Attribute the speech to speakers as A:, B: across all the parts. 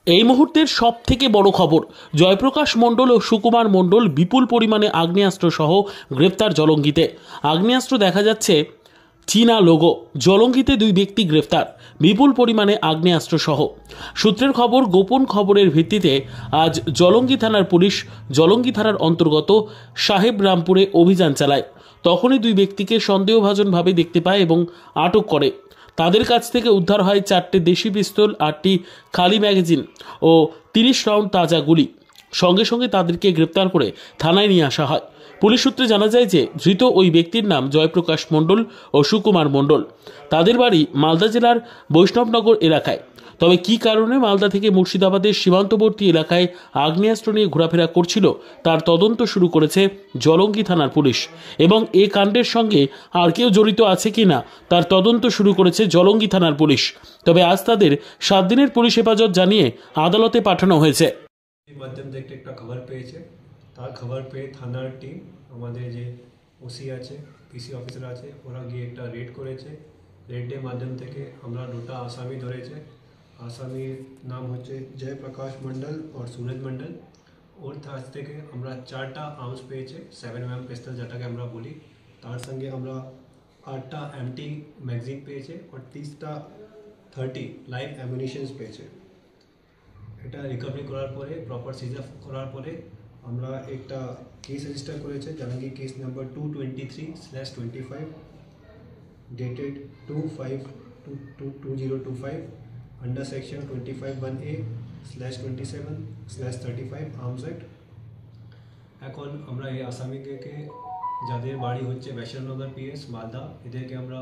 A: এই মুহূর্তের সব থেকে বড় খবর, জয়প্রকাশ মণ্ডল ও সুকুমার মণ্ডল বিপুল পরিমাণে আগ্নেয়াস্ত্র সহ গ্রেপ্তার জলঙ্গিতে। আগ্নেয়াস্ত্র দেখা যাচ্ছে চীনা লোগো। জলঙ্গিতে দুই ব্যক্তি গ্রেফতার, বিপুল পরিমাণে আগ্নেয়াস্ত্র সহ। সূত্রের খবর, গোপন খবরের ভিত্তিতে আজ জলঙ্গি থানার পুলিশ জলঙ্গি থানার অন্তর্গত সাহেবরামপুরে অভিযান চালায়। তখনই দুই ব্যক্তিকে সন্দেহভাজনভাবে দেখতে পায় এবং আটক করে। তাদের কাছ থেকে উদ্ধার হয় 4টে দেশি পিস্তল, 8টি খালি ম্যাগাজিন ও 30 রাউন্ড তাজা গুলি। সঙ্গে সঙ্গে তাদেরকে গ্রেপ্তার করে থানায় নিয়ে আসা হয়। পুলিশ সূত্রে জানা যায় যে ধৃত ওই ব্যক্তির নাম জয়প্রকাশ মণ্ডল ও সুকুমার মণ্ডল। তাদের বাড়ি মালদা জেলার বৈষ্ণবনগর এলাকায়। তবে কী কারণে মালদা থেকে মুর্শিদাবাদের সীমান্তবর্তী এলাকায় আগ্নেয়াস্ত্র নিয়ে ঘোরাফেরা করছিল তার তদন্ত শুরু করেছে জলঙ্গি থানার পুলিশ, এবং এ কাণ্ডের সঙ্গে আর কেউ জড়িত আছে কিনা তার তদন্ত শুরু করেছে জলঙ্গি থানার পুলিশ। তবে আজ তাদের 7 দিনের পুলিশ হেফাজত জানিয়ে আদালতে পাঠানো হয়েছে।
B: মাধ্যম থেকে একটা খবর পেয়েছে, তার খবর পেয়ে থানার টিম, আমাদের যে ওসি আছে, পিসি অফিসার আছে, ওরা গিয়ে একটা রেড করেছে। রেডের মাধ্যম থেকে আমরা 2টা আসামি ধরেছে। আসামির নাম হচ্ছে জয়প্রকাশ মণ্ডল আর সুরজ মণ্ডল। ওর কাছ থেকে আমরা 4টা আর্মস পেয়েছে, 7mm পিস্তল যেটাকে আমরা বলি। তার সঙ্গে আমরা 8টা এমটি ম্যাগাজিন পেয়েছে আর 30টা 30 লাইভ অ্যামিনিশনস পেয়েছে। এটা রিকভারি করার পরে, প্রপার সিজার করার পরে আমরা একটা কেস রেজিস্টার করেছে, জানাঙ্গি case number 223/25 dated 2/5/2025 under section 25(1A)/27/35 arms act. এখন আমরা এই আসামিকে যাদের বাড়ি হচ্ছে বৈষ্ণবনগর পিএস মালদা, এদেরকে আমরা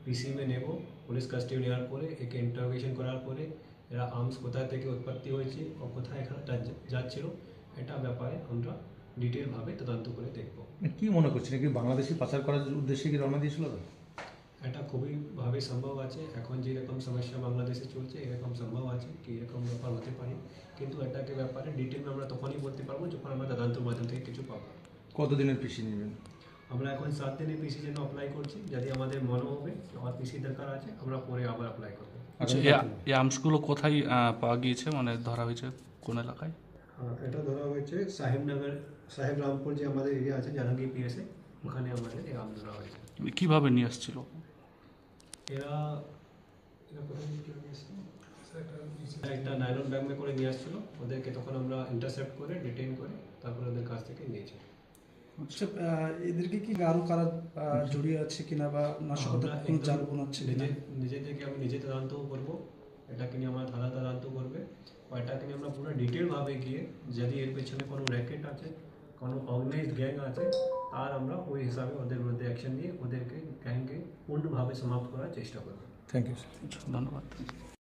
B: পিসিএমে নেব। পুলিশ কাস্টডি নেওয়ার পরে একে ইন্টারোগেশন করার পরে এরা আর্মস কোথা থেকে উৎপত্তি হয়েছে ও কোথায় এখানে যাচ্ছিল এটা ব্যাপারে আমরা ডিটেলভাবে তদন্ত করে দেখব।
C: কি মনে করছেন, কি বাংলাদেশি পাচার করার উদ্দেশ্যে কি রওনা দিয়েছিল?
B: এটা খুবইভাবে সম্ভব আছে। এখন যেরকম সমস্যা বাংলাদেশে চলছে এরকম সম্ভব আছে কি এরকম ব্যাপার হতে পারে, কিন্তু এটাকে ব্যাপারে ডিটেল আমরা তখনই বলতে পারবো যখন আমরা তদন্তের মাধ্যম থেকে কিছু পাবো।
C: কতদিনের পিসি নেবেন?
B: আমরা এখন 7 দিনের পিসির জন্য অ্যাপ্লাই করছি। যদি আমাদের মনে হবে আমার পিসি দরকার আছে, আমরা পরে আবার অ্যাপ্লাই করবো।
D: আচ্ছা, এই আর্মসগুলো কোথায় পাওয়া গিয়েছে, মানে ধরা হয়েছে কোন এলাকায়?
B: এটা ধরা হয়েছে সাহেবরামপুর যে আমাদের এরিয়া আছে জানাঙ্গি পিএসএ, ওখানে আমাদের এই আর্মস ধরা হয়েছে।
D: কিভাবে নিয়ে আসছিল
B: এরা একটা নাইলন ব্যাগ করে নিয়ে আসছিল। ওদেরকে তখন আমরা ইন্টারসেপ্ট করে ডিটেইন করে তারপরে ওদের কাছ থেকে নিয়েছি।
E: আচ্ছা, এদেরকে কি আরো কারা জড়িয়ে আছে কিনা বা নাশকতার কোনো জাল বোনাচ্ছে কিনা?
B: নিজেদেরকে আমি নিজে তদন্ত করবো, এটাকে নিয়ে আমার থানা তদন্ত করবে। এটাকে নিয়ে আমরা পুরো ডিটেলভাবে গিয়ে যদি এর পেছনে কোনো র্যাকেট আছে, কোনো অর্গানাইজড গ্যাং আছে, আর আমরা ওই হিসাবে ওদের বিরুদ্ধে অ্যাকশন নিয়ে ওদেরকে গ্যাংকে পূর্ণভাবে সমাপ্ত করার চেষ্টা করবো।
C: থ্যাংক ইউ,
D: ধন্যবাদ।